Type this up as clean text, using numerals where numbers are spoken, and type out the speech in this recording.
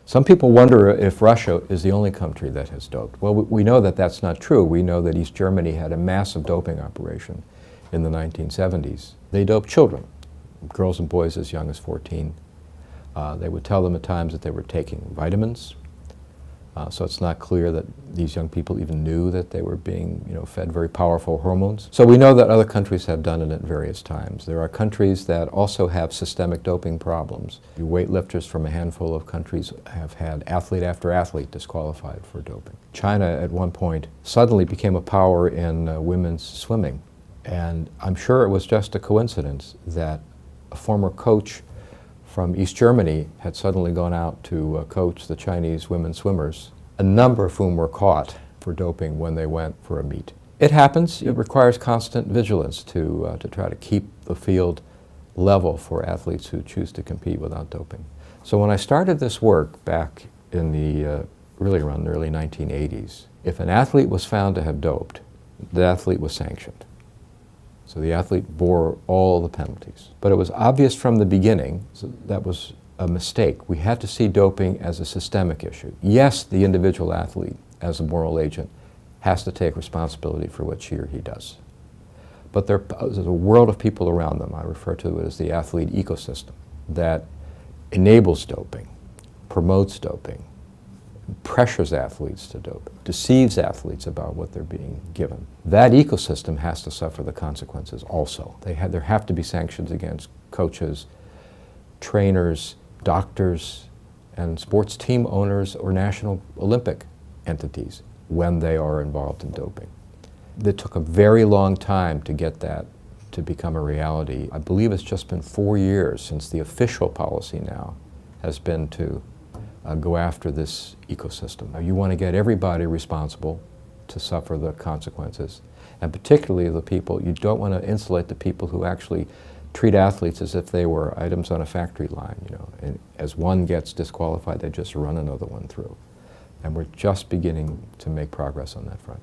Some people wonder if Russia is the only country that has doped. Well, we know that that's not true. We know that East Germany had a massive doping operation in the 1970s. They doped children, girls and boys as young as 14. They would tell them at times that they were taking vitamins, so it's not clear that these young people even knew that they were being, fed very powerful hormones. So we know that other countries have done it at various times. There are countries that also have systemic doping problems. Weightlifters from a handful of countries have had athlete after athlete disqualified for doping. China at one point suddenly became a power in women's swimming, and I'm sure it was just a coincidence that a former coach from East Germany had suddenly gone out to coach the Chinese women swimmers, a number of whom were caught for doping when they went for a meet. It happens. It requires constant vigilance to try to keep the field level for athletes who choose to compete without doping. So when I started this work back in the really around the early 1980s, if an athlete was found to have doped, the athlete was sanctioned. So the athlete bore all the penalties. But it was obvious from the beginning, so that was a mistake. We had to see doping as a systemic issue. Yes, the individual athlete, as a moral agent, has to take responsibility for what she or he does. But there's a world of people around them. I refer to it as the athlete ecosystem that enables doping, promotes doping, pressures athletes to dope, deceives athletes about what they're being given. That ecosystem has to suffer the consequences also. There have to be sanctions against coaches, trainers, doctors, and sports team owners or national Olympic entities when they are involved in doping. It took a very long time to get that to become a reality. I believe it's just been 4 years since the official policy now has been to go after this ecosystem. Now, you want to get everybody responsible to suffer the consequences, and particularly the people, you don't want to insulate the people who actually treat athletes as if they were items on a factory line, and as one gets disqualified, they just run another one through. And we're just beginning to make progress on that front.